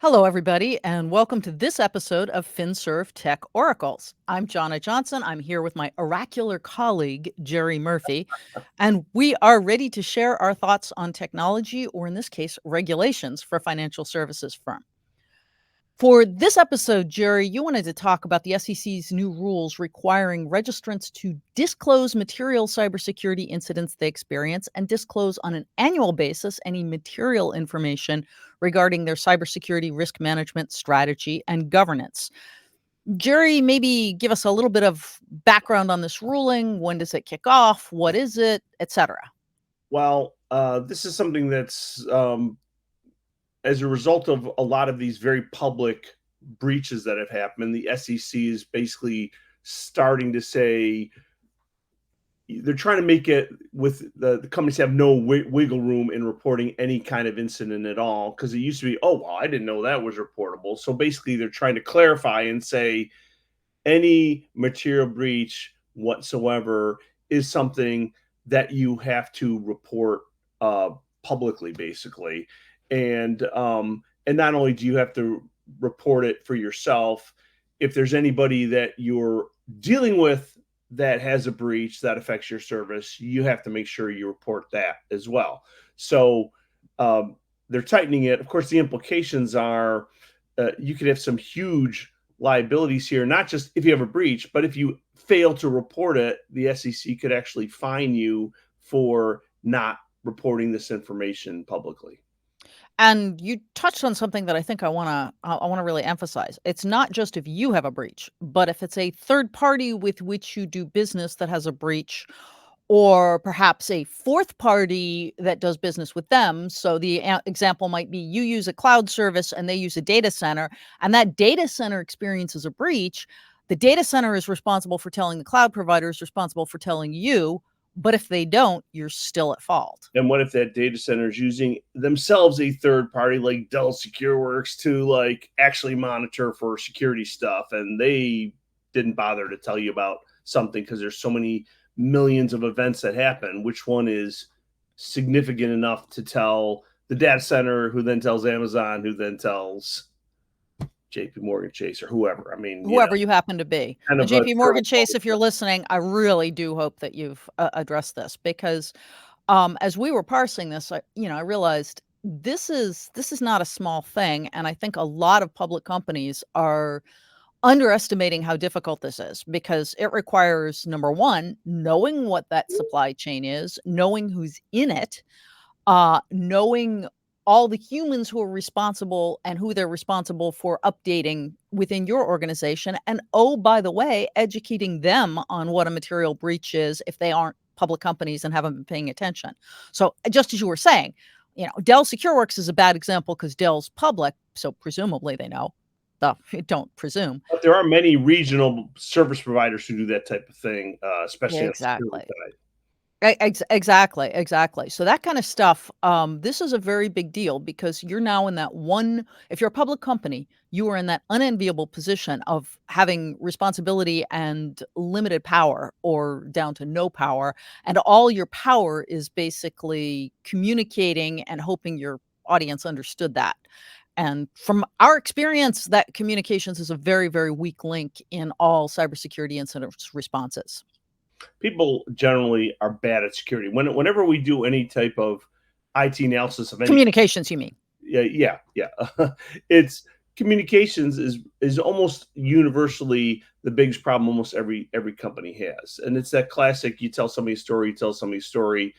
Hello, everybody, and welcome to this episode of FinServ Tech Oracles. I'm Johna Johnson. I'm here with my oracular colleague, Jerry Murphy, and we are ready to share our thoughts on technology, or in this case, regulations for financial services firm. For this episode, Jerry, you wanted to talk about the SEC's new rules requiring registrants to disclose material cybersecurity incidents they experience and disclose on an annual basis any material information regarding their cybersecurity risk management strategy and governance. Jerry, maybe give us a little bit of background on this ruling. When does it kick off? What is it, etc.? Well, this is something that's as a result of a lot of these very public breaches that have happened. The SEC is basically starting to say they're trying to make it with the companies have no wiggle room in reporting any kind of incident at all, because it used to be, oh, well, I didn't know that was reportable. So basically, they're trying to clarify and say any material breach whatsoever is something that you have to report publicly, basically. And not only do you have to report it for yourself, if there's anybody that you're dealing with that has a breach that affects your service, you have to make sure you report that as well. So they're tightening it. Of course, the implications are you could have some huge liabilities here, not just if you have a breach, but if you fail to report it, the SEC could actually fine you for not reporting this information publicly. And you touched on something that I think I wanna really emphasize. It's not just if you have a breach, but if it's a third party with which you do business that has a breach, or perhaps a fourth party that does business with them. So the example might be you use a cloud service and they use a data center, and that data center experiences a breach. The data center is responsible for telling the cloud provider is responsible for telling you, but if they don't, you're still at fault. And what if that data center is using themselves a third party like Dell SecureWorks to like actually monitor for security stuff, and they didn't bother to tell you about something because there's so many millions of events that happen? Which one is significant enough to tell the data center, who then tells Amazon, who then tells JP Morgan Chase or whoever? I mean, Whoever you happen to be. kind And of a JP Morgan Chase, if you're listening, I really do hope that you've addressed this because as we were parsing this, I realized this is not a small thing, and I think a lot of public companies are underestimating how difficult this is because it requires, number one, knowing what that supply chain is, knowing who's in it, knowing all the humans who are responsible and who they're responsible for updating within your organization. And oh, by the way, educating them on what a material breach is if they aren't public companies and haven't been paying attention. So just as you were saying, Dell SecureWorks is a bad example because Dell's public, so presumably they know. Don't presume. But there are many regional service providers who do that type of thing, especially on the security Exactly. side. Exactly. So that kind of stuff, this is a very big deal because you're now in that one if you're a public company, you are in that unenviable position of having responsibility and limited power or down to no power, and all your power is basically communicating and hoping your audience understood that. And from our experience, that communications is a very, very weak link in all cybersecurity incident responses. People generally are bad at security. Whenever we do any type of IT analysis of any, Communications, you mean? yeah, it's communications is almost universally the biggest problem almost every company has, and it's that classic: you tell somebody a story, you tell somebody a story,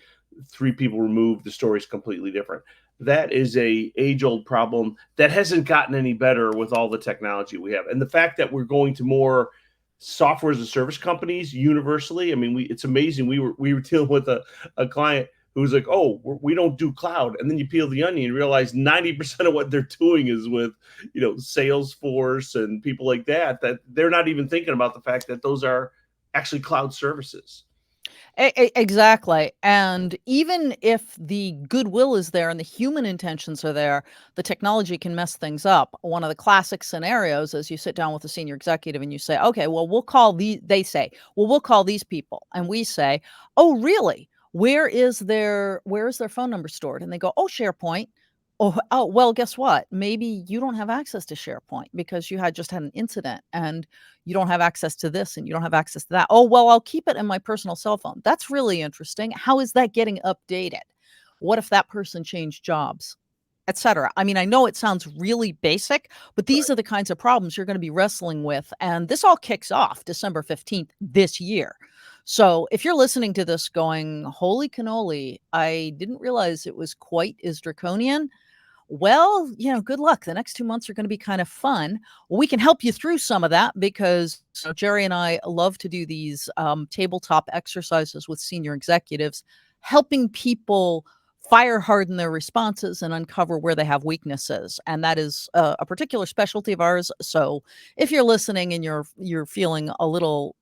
three people removed, the story is completely different. That is a age old problem that hasn't gotten any better with all the technology we have, and the fact that we're going to more software as a service companies universally. I mean, it's amazing. We were dealing with a client who was like, "Oh, we don't do cloud," and then you peel the onion and realize 90% of what they're doing is with Salesforce and people like that. That they're not even thinking about the fact that those are actually cloud services. Exactly. And even if the goodwill is there and the human intentions are there, the technology can mess things up. One of the classic scenarios is you sit down with a senior executive and you say, okay, well, they say, well, we'll call these people. And we say, oh, really? Where is their phone number stored? And they go, oh, SharePoint. Oh, well, guess what? Maybe you don't have access to SharePoint because you just had an incident and you don't have access to this and you don't have access to that. Oh, well, I'll keep it in my personal cell phone. That's really interesting. How is that getting updated? What if that person changed jobs, etcetera? I mean, I know it sounds really basic, but these Right. are the kinds of problems you're going to be wrestling with. And this all kicks off December 15th this year. So if you're listening to this going, holy cannoli, I didn't realize it was quite as draconian. Well, good luck. The next 2 months are gonna be kind of fun. We can help you through some of that because, Jerry and I love to do these, tabletop exercises with senior executives, helping people fire harden their responses and uncover where they have weaknesses, and that is a particular specialty of ours. So, if you're listening and you're feeling a little,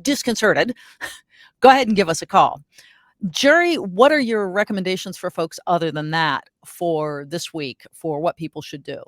disconcerted, go ahead and give us a call. Jerry, what are your recommendations for folks other than that for this week for what people should do?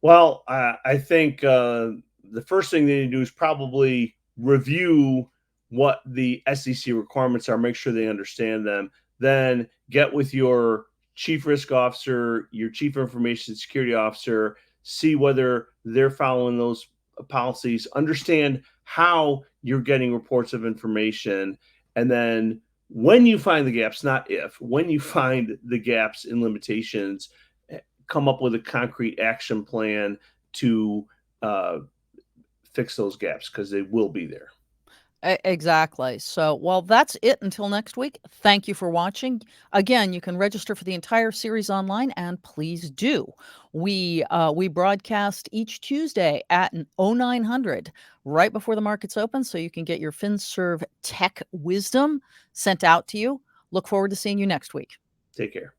Well, I think the first thing they need to do is probably review what the SEC requirements are, make sure they understand them. Then get with your chief risk officer, your chief information security officer, see whether they're following those policies, understand how you're getting reports of information. And then when you find the gaps, not if, when you find the gaps in limitations, come up with a concrete action plan to uh, fix those gaps because they will be there. Exactly. So, well, that's it until next week. Thank you for watching. Again, you can register for the entire series online, and please do. We broadcast each Tuesday at 0900, right before the markets open, so you can get your FinServ Tech wisdom sent out to you. Look forward to seeing you next week. Take care.